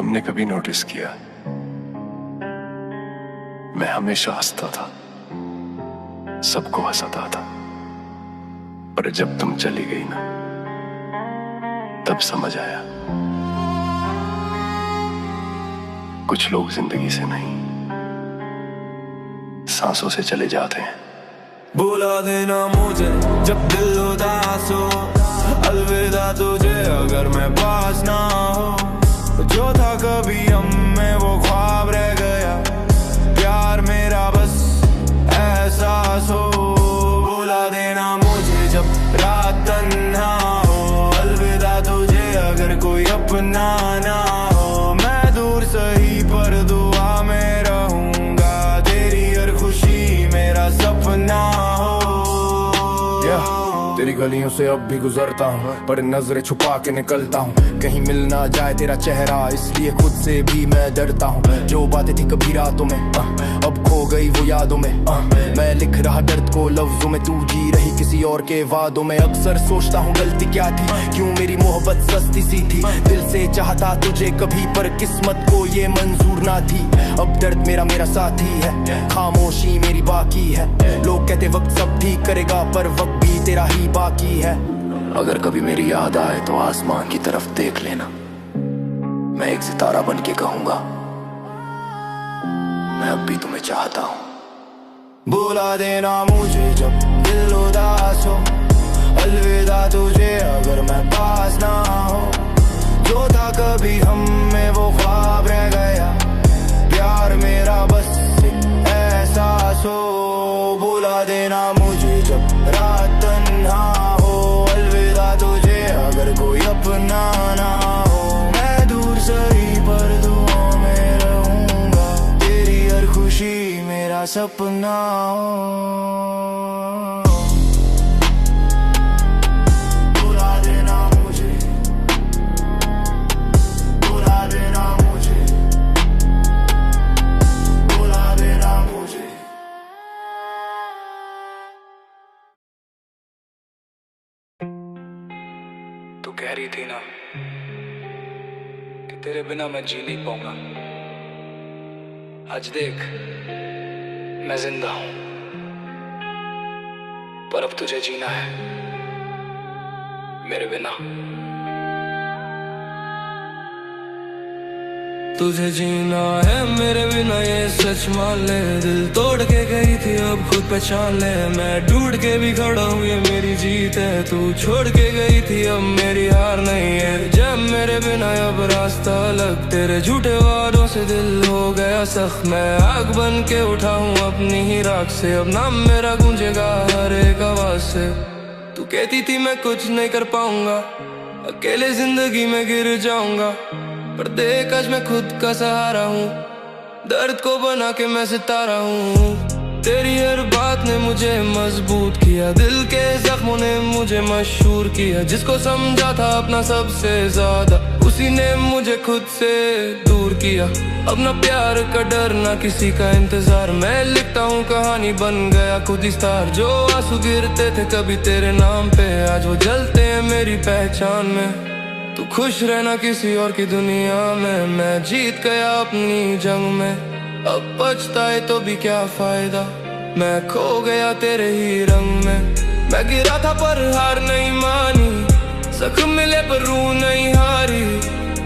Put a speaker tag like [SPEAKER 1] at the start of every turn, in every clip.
[SPEAKER 1] तुमने कभी नोटिस किया, मैं हमेशा हंसता था, सबको हंसाता था, पर जब तुम चली गई ना, तब समझ आया कुछ लोग जिंदगी से नहीं, सांसों से चले जाते हैं।
[SPEAKER 2] बुला देना मुझे जब दिल उदास हो, अलविदा तुझे अगर मैं पास ना हो। जो था कभी हम में वो ख्वाब रह गया, प्यार मेरा बस एहसास हो। बुला देना मुझे जब रात तन्हा हो, अलविदा तुझे अगर कोई अपना ना हो। मैं दूर सही पर दुआ में रहूंगा, तेरी हर खुशी मेरा सपना हो। तेरी गलियों से अब भी गुजरता हूँ, पर नजरें छुपा के निकलता हूँ। कहीं मिल ना जाए तेरा चेहरा, इसलिए खुद से भी मैं डरता हूँ। जो बातें थी कभी रातों में अब खो गई वो यादों में। मैं लिख रहा दर्द को लफ्जों में, तू जी रही किसी और के वादों में। अक्सर सोचता हूँ गलती क्या थी, क्यों मेरी मोहब्बत सस्ती सी थी। दिल से चाहता तुझे कभी, पर किस्मत को ये मंजूर ना थी। अब दर्द मेरा साथी है, खामोशी मेरी बाकी है। लोग कहते वक्त सब ठीक करेगा, पर वक्त भी तेरा ही बाकी है। अगर कभी मेरी याद आए तो आसमान की तरफ देख लेना, मैं एक सितारा बन के कहूंगा, मैं अब भी तुम्हें चाहता हूँ। बुला देना मुझे जब दिल उदास हो, अलविदा तुझे अगर मैं पास ना हो। जो था कभी हम में वो ख्वाब रह गया, प्यार मेरा बस एहसास हो। बुला देना मुझे जब रात तन्हा हो, अलविदा तुझे अगर कोई अपना ना हो। मैं दूर सही पर दुआ में रहूंगा, तेरी हर खुशी मेरा सपना हो। बुला देना मुझे, बुला देना मुझे, बुला देना मुझे।
[SPEAKER 3] तू कह रही थी ना कि तेरे बिना मैं जी नहीं पाऊंगा। आज देख मैं जिंदा हूं, पर अब तुझे जीना है मेरे बिना। तुझे जीना है मेरे बिना ये सच मान ले। दिल तोड़ के गई थी अब खुद पहचान ले। मैं ढूंढ के भी खड़ा हूँ ये मेरी जीत है। तू छोड़ के गई थी अब मेरी हार नहीं है। जब मेरे बिना अब रास्ता अलग, तेरे झूठे वादों से दिल हो गया सख्त। मैं आग बन के उठा हूँ अपनी ही राख से, अब नाम मेरा गूंजेगा हर एक आवाज से। तू कहती थी मैं कुछ नहीं कर पाऊंगा, अकेले जिंदगी में गिर जाऊंगा, पर देख आज मैं खुद का सहारा हूँ। दर्द को बना के मैं सितारा हूँ। तेरी हर बात ने मुझे मजबूत किया, दिल के जख्मों ने मुझे मशहूर किया। जिसको समझा था अपना सबसे ज्यादा, उसी ने मुझे खुद से दूर किया। अब ना प्यार का डर ना किसी का इंतजार, मैं लिखता हूँ कहानी बन गया खुद ही स्टार। जो आंसू गिरते थे कभी तेरे नाम पे, आज वो जलते हैं मेरी पहचान में। तू खुश रहना किसी और की दुनिया में, मैं जीत गया अपनी जंग में। अब पछताए तो भी क्या फायदा, मैं खो गया तेरे ही रंग में। मैं गिरा था पर हार नहीं मानी, जख्म मिले पर रूह नहीं हारी।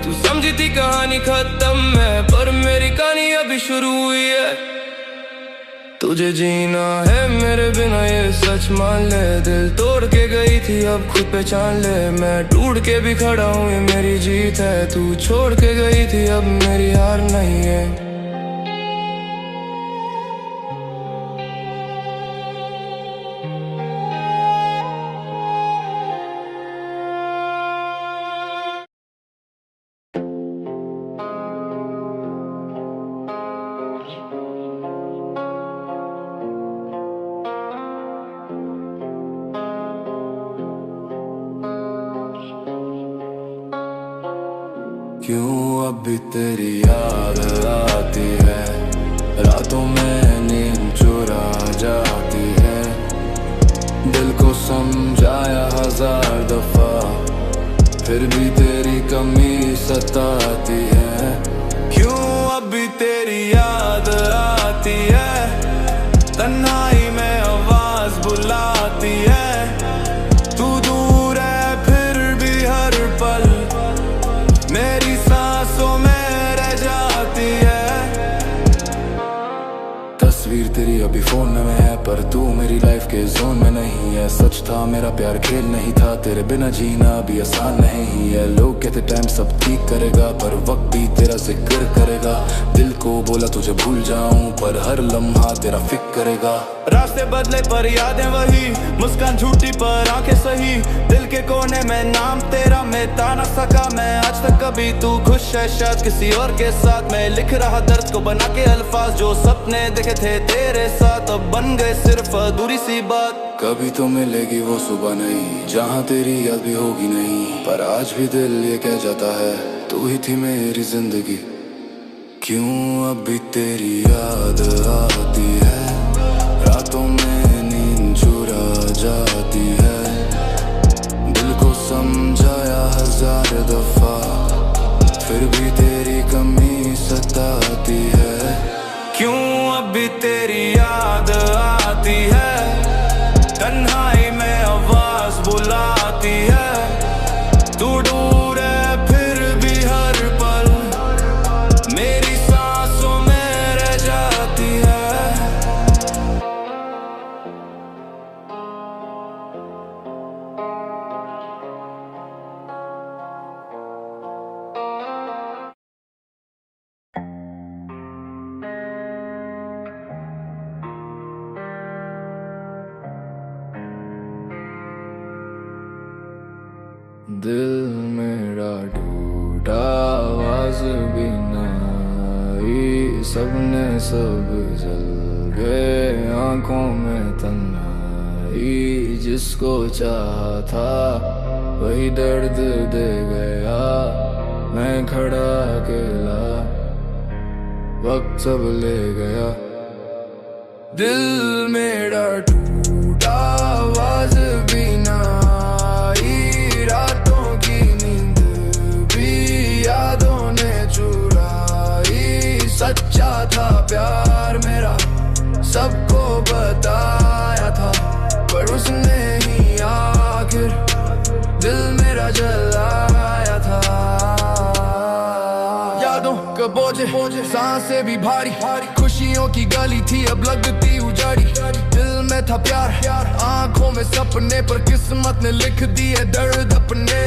[SPEAKER 3] तू समझी थी कहानी खत्म है, पर मेरी कहानी अभी शुरू हुई है। तुझे जीना है मेरे बिना ये सच मान ले। दिल तोड़ के गई थी अब खुद पहचान ले। मैं ढूंढ के भी खड़ा हूँ ये मेरी जीत है। तू छोड़ के गई थी अब मेरी हार नहीं है।
[SPEAKER 2] क्यों अब भी तेरी याद आती है, रातों में नींद चुरा जाती है। दिल को समझाया 1000 दफा, फिर भी तेरी कमी सताती है। अभी फोन में है, पर तू मेरी लाइफ के जोन में नहीं है। सच था मेरा प्यार खेल नहीं था, तेरे बिना जीना भी आसान नहीं है। लोग कहते टाइम सब ठीक करेगा, पर वक्त भी तेरा जिक्र करेगा। दिल को बोला तुझे भूल जाऊं, पर हर लम्हा तेरा फिक्र करेगा।
[SPEAKER 4] रास्ते बदले पर यादें वही, मुस्कान झूठी पर आंखें सही। दिल के कोने में नाम तेरा मिटा ना सका मैं आज तक कभी। तू खुश है शायद किसी और के साथ, मैं लिख रहा दर्द को बना के अल्फाज। जो सपने देखे थे तेरे साथ अब बन गए सिर्फ अधूरी सी बात।
[SPEAKER 2] कभी तो मिलेगी वो सुबह नहीं, जहाँ तेरी याद भी होगी नहीं, पर आज भी दिल ये कह जाता है तू ही थी मेरी जिंदगी। क्यों अब भी तेरी याद आती है, रातों में नींद चुरा जाती है। दिल को समझाया 1000 दफा, फिर भी तेरी कमी सताती है।
[SPEAKER 4] क्यों अब भी तेरी याद आती है, तन्हाई में आवाज बुलाती है। तू दूर है फिर भी हर पल मेरी सांसों में रह जाती है।
[SPEAKER 2] दिल मेरा टूटा, आवाज भी ना आई। सबने सब जल गए, आंखों में तन्हाई। जिसको चाहा था वही दर्द दे गया, मैं खड़ा अकेला, वक्त सब ले गया। दिल मेरा टूटा, आवाज भी ना आई। रातों की नींद भी यादों ने चुराई। सच्चा था प्यार मेरा, सबको बताया था, पर उसने ही आखिर दिल मेरा जलाया था। यादों का बोझ सांसें भी भारी, खुशियों की गली थी अब लगती उजाड़ी। दिल में था प्यार, आंखों में सपने, पर किस्मत ने लिख दिए दर्द अपने।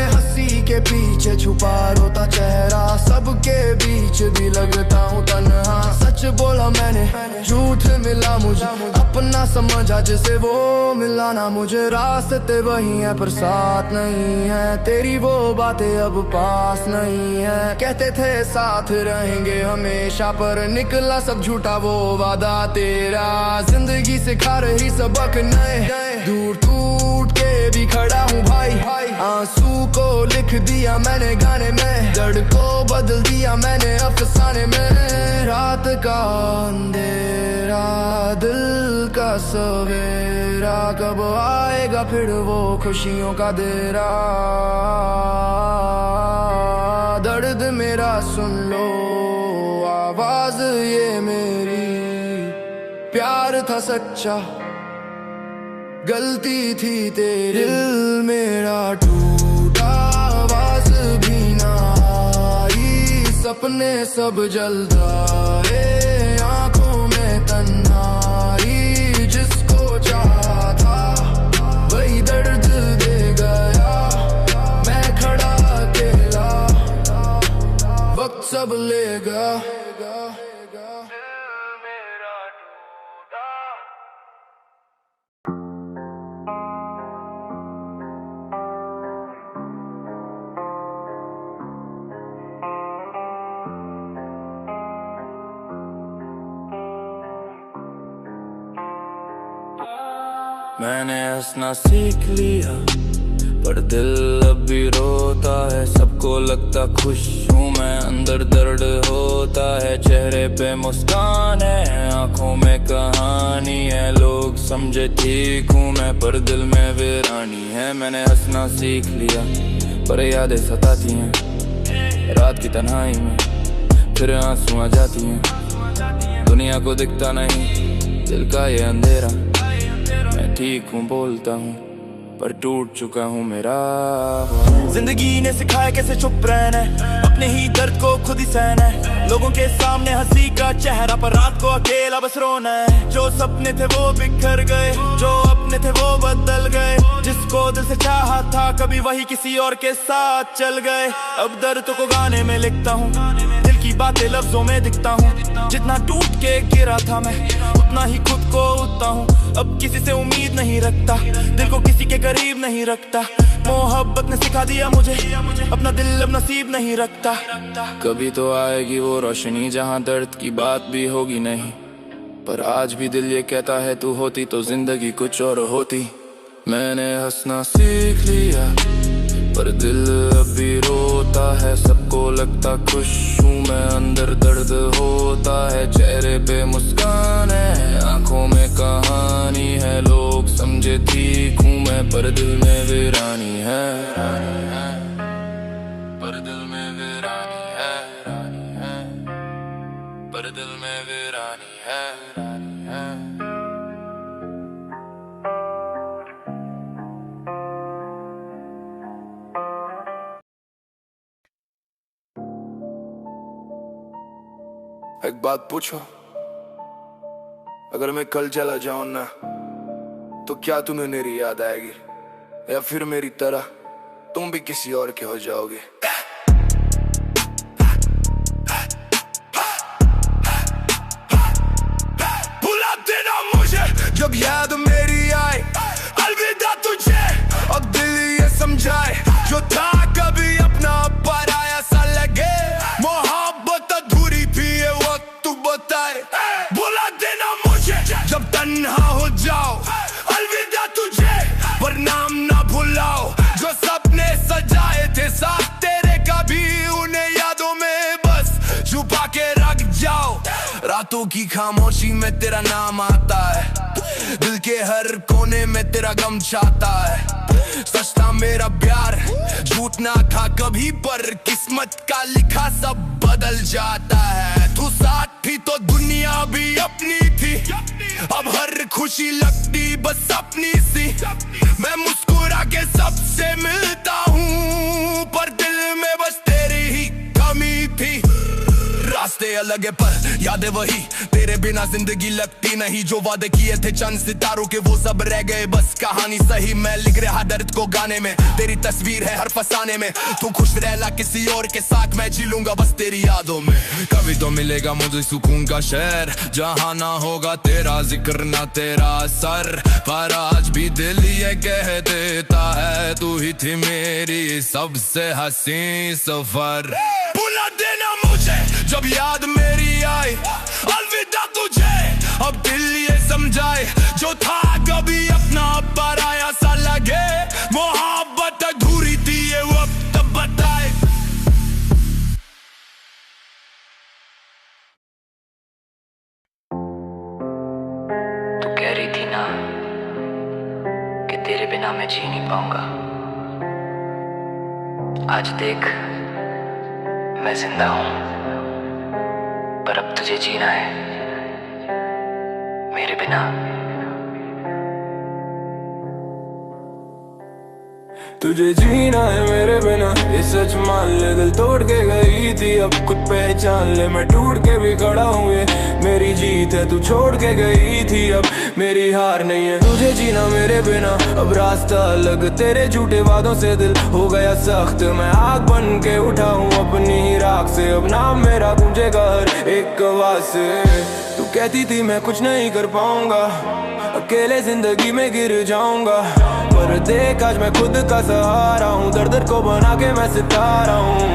[SPEAKER 2] हंसी के पीछे छुपा रोता चेहरा, सबके बीच भी लगता हूँ तन्हा। सच बोला मैंने, झूठ मिला मुझे, अपना समझा जिसे वो मिला ना मुझे। रास्ते वही है पर साथ नहीं है, तेरी वो बातें अब पास नहीं है। कहते थे साथ रहेंगे हमेशा, पर निकला सब झूठा वो वादा तेरा। जिंदगी सिखा रही सबक नए, दूर टूट के भी खड़ा हूँ भाई। आंसू को लिख दिया मैंने गाने में, दर्द को बदल दिया मैंने अफसाने में। रात का अंधेरा, दिल का सवेरा, कब आएगा फिर वो खुशियों का देरा। दर्द मेरा सुन लो, आवाज ये मेरी। प्यार था सच्चा, गलती थी तेरी। दिल मेरा टूटा, आवाज भी ना आई। सपने सब जल जाए, आंखों में तन्हाई। जिसको चाहा था वही दर्द दे गया, मैं खड़ा अकेला, वक्त सब लेगा।
[SPEAKER 4] मैंने हंसना सीख लिया, पर दिल अब भी रोता है। सबको लगता खुश हूँ मैं, अंदर दर्द होता है। चेहरे पे मुस्कान है, आंखों में कहानी है। लोग समझे ठीक हूँ मैं, पर दिल में वीरानी है। मैंने हंसना सीख लिया, पर यादें सताती हैं रात की तन्हाई में, फिर आंसू आ जाती हैं। दुनिया को दिखता नहीं दिल का ये अंधेरा, मैं ठीक हूँ बोलता हूँ, पर टूट चुका हूँ मेरा।
[SPEAKER 5] जिंदगी ने सिखाया कैसे चुप रहना है, अपने ही दर्द को खुद ही सहना है। लोगों के सामने हंसी का चेहरा, पर रात को अकेला बस रोना है। जो सपने थे वो बिखर गए, जो अपने थे वो बदल गए। जिसको दिल से चाहा था कभी वही किसी और के साथ चल गए। अब दर्द को गाने में लिखता हूँ, दिल की बातें लफ्जों में दिखता हूँ। जितना टूट के गिरा था मैं, उतना ही खुद को उठता हूँ। अब किसी से उम्मीद नहीं रखता, दिल को किसी के करीब नहीं रखता। मोहब्बत ने सिखा दिया मुझे, अपना दिल अब नसीब नहीं रखता।
[SPEAKER 4] कभी तो आएगी वो रोशनी जहाँ दर्द की बात भी होगी नहीं, पर आज भी दिल ये कहता है तू होती तो जिंदगी कुछ और होती। मैंने हंसना सीख लिया पर दिल अभी रोता है। सबको लगता खुश हूँ मैं, अंदर दर्द होता है। चेहरे पे मुस्कान है, आंखों में कहानी है। लोग समझे ठीक हूँ मैं, पर दिल में वीरानी है। पर दिल में वीरानी है, पर दिल में वीरानी है।
[SPEAKER 2] एक बात पूछो, अगर मैं कल चला जाऊं ना, तो क्या तुम्हें मेरी याद आएगी, या फिर मेरी तरह तुम भी किसी और के हो जाओगे? भुला देना मुझे जब याद मेरी आए, अलविदा तुझे अब दिल ये समझाए। जो था कभी अपना पराया सा लगे, मोहब्बत अधूरी थी ये वक्त तू बताए। भुला देना मुझे जब तन्हा हो जाओ, अलविदा तुझे पर नाम ना भुलाओ। जो सपने सजाए थे साथ तेरे, कभी उन्हें यादों में बस छुपा के रख जाओ। रातों की खामोशी में तेरा नाम आता है, दिल के हर कोने में तेरा गम छाता है। सच था मेरा प्यार, झूठ ना था कभी, पर किस्मत का लिखा सब बदल जाता है। तू साथ थी तो दुनिया भी अपनी थी, अब हर खुशी लगती बस अपनी सी। मैं मुस्कुरा के सबसे मिलता हूँ, पर दिल में बस तेरी ही कमी थी। रास्ते अलग है पर यादें वही, तेरे बिना जिंदगी लगती नहीं। जो वादे किए थे चंद सितारों के वो सब रह गए, बस कहानी सही मैं लिख रहा दर्द को गाने में। तेरी तस्वीर है हर फसाने में, तू खुश रहना किसी और के साथ, मैं जी लूंगा बस तेरी यादों में। कभी तो मिलेगा मुझे सुकून का शहर, जहाँ ना होगा तेरा जिक्र ना तेरा असर। पर आज भी दिल ये कह देता है तू ही थी मेरी सबसे हसीन सफर। भुला देना मुझे जब याद मेरी आए, अलविदा तुझे अब दिल ये समझाए। जो था कभी अपना पराया सा लगे, मोहब्बत अधूरी थी ये वक्त बताए।
[SPEAKER 6] तू कह रही थी ना कि तेरे बिना मैं जी नहीं पाऊंगा। आज देख मैं जिंदा हूं, पर अब तुझे जीना है मेरे बिना।
[SPEAKER 3] तुझे जीना है मेरे बिना, ये सच मान ले। दिल तोड़ के गई थी अब खुद पहचान ले। मैं टूट के भी खड़ा हूँ, ये मेरी जीत है। तू छोड़ के गई थी अब मेरी हार नहीं है। तुझे जीना मेरे बिना अब रास्ता अलग, तेरे झूठे वादों से दिल हो गया सख्त। मैं आग बन के उठा हूँ अपनी ही राख से, अब नाम मेरा गूंजेगा हर एक आवाज से। तू कहती थी मैं कुछ नहीं कर पाऊंगा, अकेले जिंदगी में गिर जाऊंगा, पर देख आज मैं खुद का सहारा हूँ। दर्द को बना के मैं सितारा हूँ।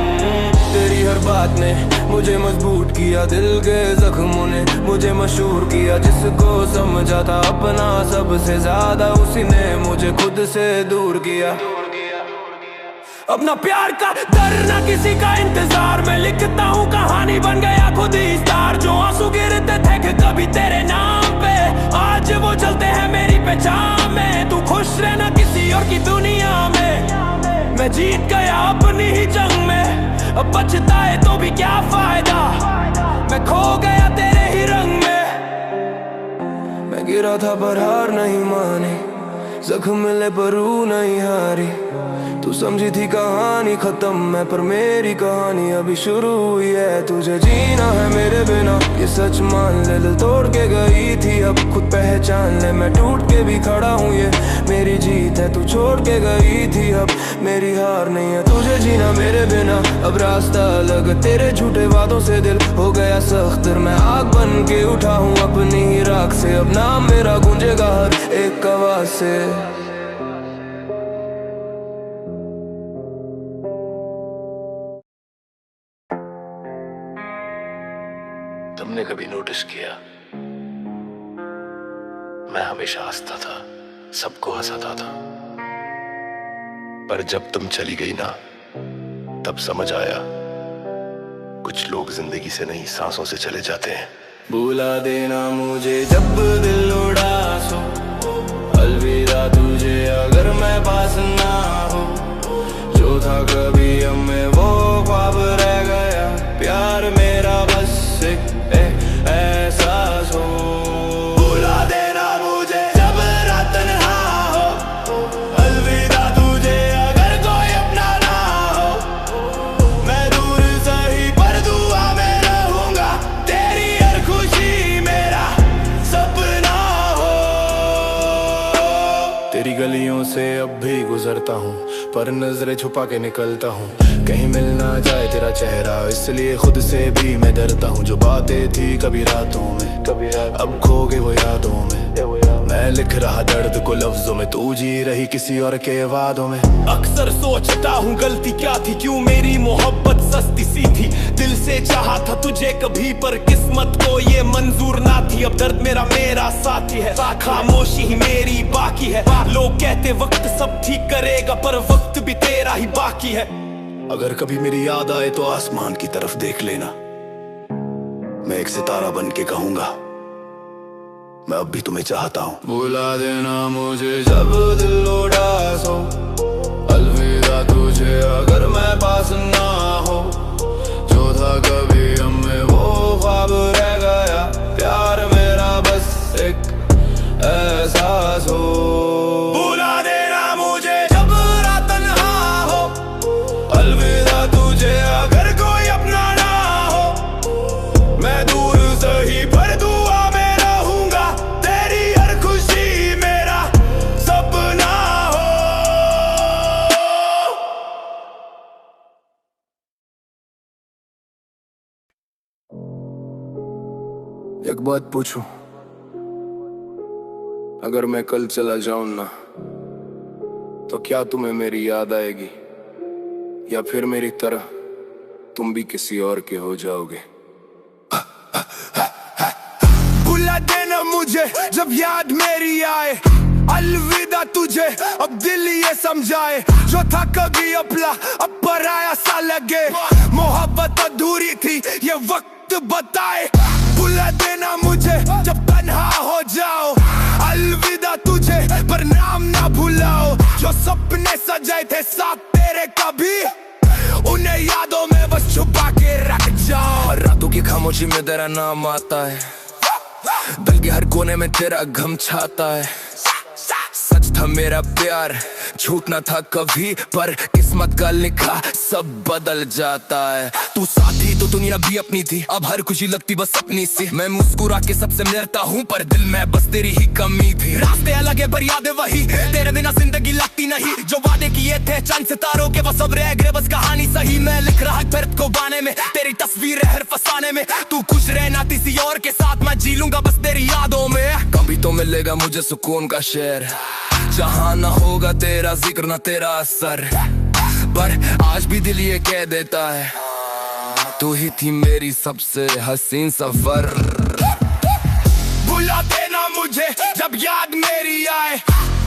[SPEAKER 3] तेरी हर बात ने मुझे मजबूत किया, दिल के जख्मों ने मुझे मशहूर किया। जिसको समझा था अपना सबसे ज्यादा, उसी ने मुझे खुद से दूर किया। अपना प्यार का डर ना किसी का इंतजार, मैं लिखता हूँ कहानी बन गया खुद ही स्टार। जो आंसू गिरते थे कि कभी तेरे नाम पे, आज वो चलते हैं मेरी पहचान में। तू खुश रहना किसी और की दुनिया में, मैं जीत गया अपनी ही जंग में। अब पछताए तो भी क्या फायदा, मैं खो गया तेरे ही रंग में। मैं गिरा था पर हार नहीं मानी, जख्म मिले पर रूह नहीं हारी। तू समझी थी कहानी खत्म है, पर मेरी कहानी अभी शुरू हुई है। तुझे जीना है मेरे बिना, ये सच मान ले। दिल तोड़ के गई थी, अब खुद पहचान ले। मैं टूट के भी खड़ा हूँ, ये मेरी जीत है। तू छोड़ के गई थी, अब मेरी हार नहीं है। तुझे जीना मेरे बिना, अब रास्ता अलग। तेरे झूठे वादों से दिल हो गया सख्त। मैं आग बन के उठा हूँ अपनी ही राख से। अब नाम मेरा गूंजेगा हर एक आवाज से।
[SPEAKER 1] तुमने कभी नोटिस किया, मैं हमेशा हंसता था, सबको हंसाता था। पर जब तुम चली गई ना, तब समझ आया कुछ लोग जिंदगी से नहीं, सांसों से चले जाते हैं।
[SPEAKER 3] भुला देना मुझे जब दिल उदास हो, अलविदा तुझे अगर मैं पास ना हो। जो था कभी हमें वो ख्वाब रह गया, प्यार मेरा बस एक एहसास हो। भुला देना मुझे जब रात तन्हा हो, अलविदा तुझे अगर कोई अपना ना हो। मैं दूर सही पर दुआ में रहूंगा, तेरी हर खुशी मेरा सपना हो। तेरी गलियों से अब भी गुजरता हूँ, पर नजरें छुपा के निकलता हूँ। कहीं मिल ना जाए तेरा चेहरा, इसलिए खुद से भी मैं डरता हूँ। जो बातें थी कभी रातों में, अब खो गए वो यादों में। मैं लिख रहा दर्द को लफ्जों में, तू जी रही किसी और के वादों में। अक्सर सोचता हूँ गलती क्या थी, क्यों मेरी मोहब्बत सस्ती सी थी। दिल से चाहा था तुझे कभी, पर किस्मत को ये मंजूर ना थी। अब दर्द मेरा मेरा साथी है, खामोशी ही मेरी बाकी है। लोग कहते वक्त सब ठीक करेगा, पर वक्त भी तेरा ही बाकी है। अगर कभी मेरी याद आए तो आसमान की तरफ देख लेना, मैं एक सितारा बन के कहूंगा, मैं अब भी तुम्हें चाहता हूँ। भुला देना मुझे जब दिल उदास हो, अलविदा तुझे अगर मैं पास ना हो। जो था कभी हमें वो ख्वाब रह गया, प्यार मेरा बस एक एहसास हो। भुला देना मुझे जब रात तन्हा हो, अलविदा तुझे अगर कोई अपना ना हो। मैं दूर सही पर दुआ में रहूंगा, तेरी हर खुशी मेरा सपना हो। एक बात पूछूं, अगर मैं कल चला जाऊं ना, तो क्या तुम्हें मेरी याद आएगी, या फिर मेरी तरह तुम भी किसी और के हो जाओगे? भुला देना मुझे जब याद मेरी आए, अलविदा तुझे अब दिल ये समझाए। जो था कभी अपना अब पराया सा लगे, मोहब्बत अधूरी थी ये वक्त बताए। भुला देना मुझे जब तन्हा हो जाओ, अलविदा तुझे पर नाम ना भुलाओ। जो सपने सजाए थे साथ तेरे कभी, उन्हें यादों में बस छुपा के रख जाओ। रातों की खामोशी में तेरा नाम आता है, दिल के हर कोने में तेरा गम छाता है। सच था मेरा प्यार, झूठ ना था कभी, पर किस्मत का लिखा सब बदल जाता है। तू साथी तो दुनिया भी अपनी थी, अब हर खुशी लगती बस अपनी सी। मैं मुस्कुरा के सबसे मिलता हूँ, पर दिल में बस तेरी ही कमी थी। रास्ते अलग है पर यादें वही, तेरे बिना जिंदगी लगती नहीं। जो वादे किए थे चंद सितारों के, वो सब रह गए बस कहानी सही। मैं लिख रहा दर्द को गाने में, तेरी तस्वीर हर फसाने में। तू खुश रहना किसी और के साथ, मैं जी लूंगा बस तेरी यादों में। कभी तो मिलेगा मुझे सुकून का शेर, जहाँ न होगा तेरा जिक्र न तेरा असर। पर आज भी दिल ये कह देता है, तू ही थी मेरी सबसे हसीन सफर। भुला देना मुझे जब याद मेरी आए,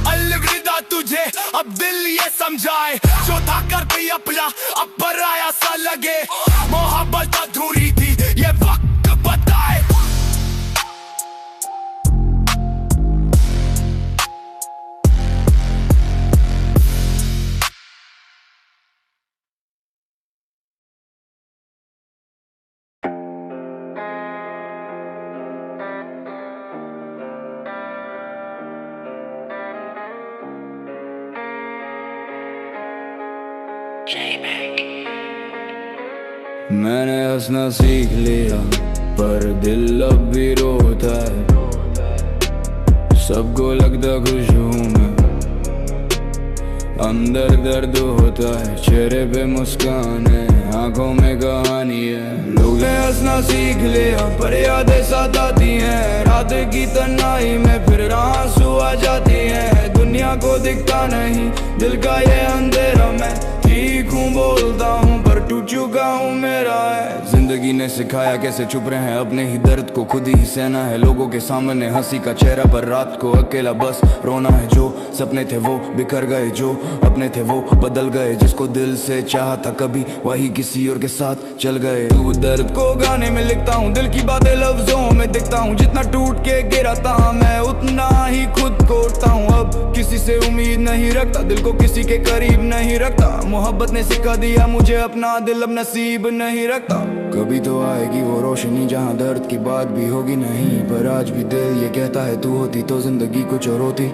[SPEAKER 3] अलविदा तुझे अब दिल ये समझाए। जो था कर भी अपना अब पराया सा लगे, मोहब्बत अधूरी थी ये वक्त बताए।
[SPEAKER 4] मैंने हंसना सीख लिया पर दिल अब भी रोता है। सबको लगता खुश हूँ मैं, अंदर दर्द होता है। चेहरे पे मुस्कान है, आंखों में कहानी है। लोग हंसना सीख लिया पर यादें साथ आती हैं। रात की तन्हाई में फिर आंसू आ जाती हैं। दुनिया को दिखता नहीं दिल का ये अंधेरा, मैं ठीक हूँ बोलता हूँ पर टूट चुका हूँ मेरा है। जिंदगी ने सिखाया कैसे चुप रहे हैं, अपने ही दर्द को खुद ही सहना है। लोगों के सामने हंसी का चेहरा पर रात को अकेला बस रोना है। जो सपने थे वो बिखर गए, जो अपने थे वो बदल गए। जिसको दिल से चाहा था कभी वही किसी और के साथ चल गए। तू दर्द को गाने में लिखता हूँ, दिल की बातें लफ्जों में दिखता हूँ। जितना टूट के गिरा था मैं उतना ही खुद कोड़ता हूँ। अब किसी से उम्मीद नहीं रखता, दिल को किसी के करीब नहीं रखता। मोहब्बत ने सिखा दिया मुझे अपना दिल अब नसीब नहीं रखता। कभी तो आएगी वो रोशनी जहाँ दर्द की बात भी होगी नहीं। पर आज भी दिल ये कहता है तू होती तो जिंदगी कुछ और होती।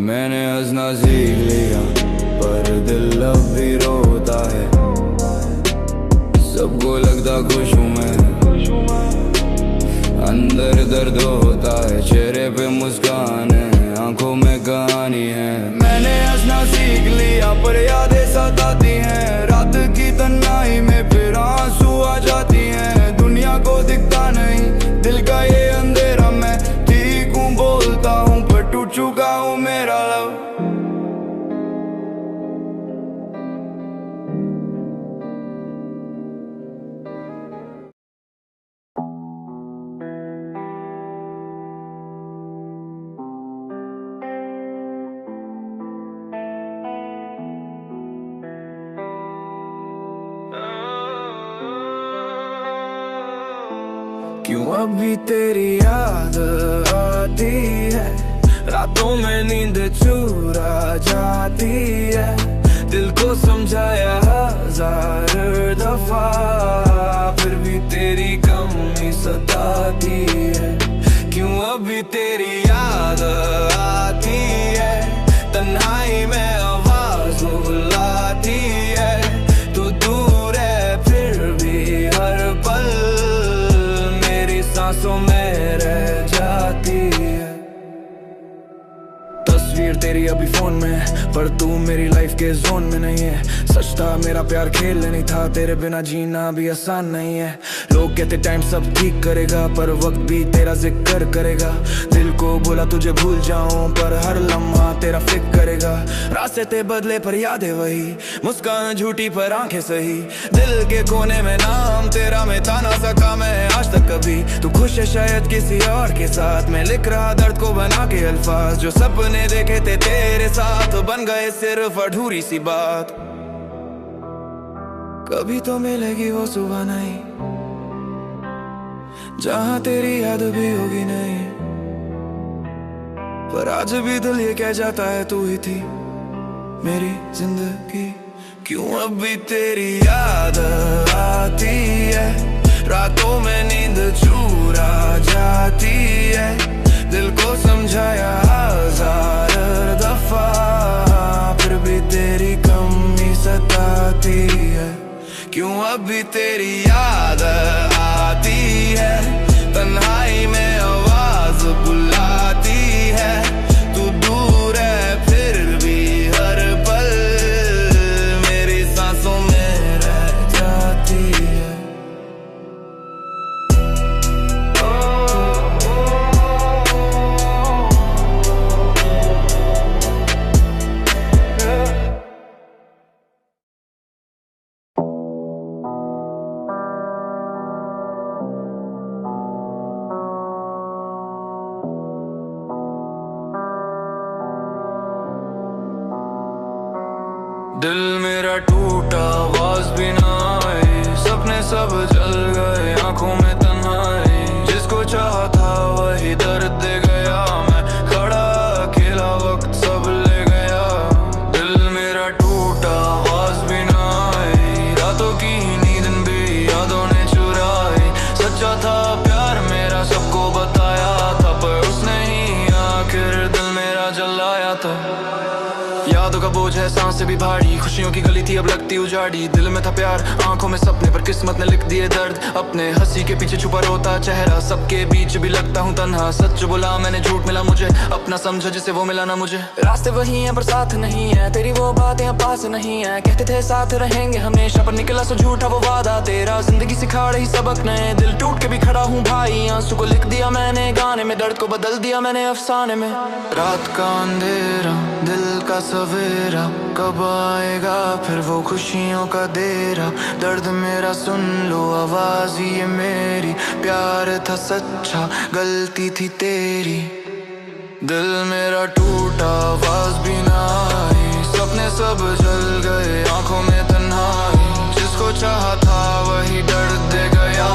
[SPEAKER 4] मैंने हंसना सीख लिया पर दिल अब भी रोता है। सबको लगता खुश हूँ मैं, अंदर दर्द होता है। चेहरे पे मुस्कान है, आंखों में कहानी है। मैंने हंसना सीख लिया पर यादें साथ आती हैं। रात की तन्हाई में फिर आंसू आ जाती हैं। दुनिया को दिखता नहीं दिल का ये अंधेरा, मैं ठीक हूँ बोलता हूँ पर टूट चुका हूँ मेरा लव।
[SPEAKER 3] क्यों अभी तेरी याद आती है, रातों में नींद चुरा जाती है। दिल को समझाया हजार दफा फिर भी तेरी कमी सताती है। क्यों अभी तेरी याद आती है, तन्हाई में आवाज बुलाती है। तू दूर है फिर भी हर पल सांसों में रह जाती है। तस्वीर तेरी अभी फोन में पर तू मेरी लाइफ के जोन में नहीं है। सच था मेरा प्यार खेल नहीं था, तेरे बिना जीना भी आसान नहीं है। लोग कहते टाइम सब ठीक करेगा पर वक्त भी तेरा जिक्र करेगा। दिल को बोला तुझे भूल जाऊं पर हर लम्हा तेरा फिक्र करेगा। रास्ते ते बदले पर यादें वही, मुस्कान झूठी पर आंखें सही। दिल के कोने में नाम तेरा मिटा ना सका मैं आज तक कभी। तू खुश है शायद किसी और के साथ, मैं लिख रहा दर्द को बना के अल्फाज। जो सपने देखे थे तेरे साथ बन गए सिर्फ अधूरी सी बात। कभी तो मिलेगी वो सुबह नहीं जहां तेरी याद भी होगी नहीं। पर आज भी दिल ये कह जाता है तू ही थी मेरी जिंदगी। क्यों अभी तेरी याद आती है, रातों में नींद चुरा जाती है। दिल को समझाया हजार दफा फिर भी तेरी कमी सताती है। क्यों अभी तेरी याद आती है, तन्हाई में आवाज बुलाती है। तू दूर है फिर भी हर पल मेरी सांसों में रह जाती है। दिल मेरा टूटा आवाज भी ना आई, सपने सब जल गए आंखों में तन्हाई। जिसको चाहा था वही दर्द दे गया, मैं खड़ा अकेला वक्त सब ले गया। दिल मेरा टूटा आवाज भी ना आई, रातों की नींद भी यादों ने चुराई। सच्चा था प्यार मेरा सबको बताया था, पर उसने ही आखिर दिल मेरा जलाया था। यादों का बोझ है सांस से भी भारी, खुशियों की गली थी अब लगती उजाड़ी। दिल में था प्यार, आंखों में सपने, पर किस्मत ने लिख दिए दर्द अपने। हंसी के पीछे छुपा रोता चेहरा, सबके बीच भी लगता हूँ तन्हा। सच बोला मैंने, झूठ मिला मुझे, अपना समझा जिसे वो मिला ना मुझे। रास्ते वही हैं पर साथ नहीं है, तेरी वो बातें अब पास नहीं है। कहते थे साथ रहेंगे हमेशा, पर निकला सो झूठा वो वादा तेरा। जिंदगी सिखा रही सबक नए, दिल टूट के भी खड़ा हूँ भाई। आंसू को लिख दिया मैंने गाने में, दर्द को बदल दिया मैंने अफसाने में। रात का अंधेरा, दिल का सवेरा, कब आएगा फिर वो खुशियों का देरा। दर्द मेरा सुन लो, आवाज ये मेरी, प्यार था सच्चा, गलती थी तेरी। दिल मेरा टूटा, आवाज भी ना आई, सपने सब जल गए, आंखों में तन्हाई। जिसको चाहा था वही दर्द दे गया।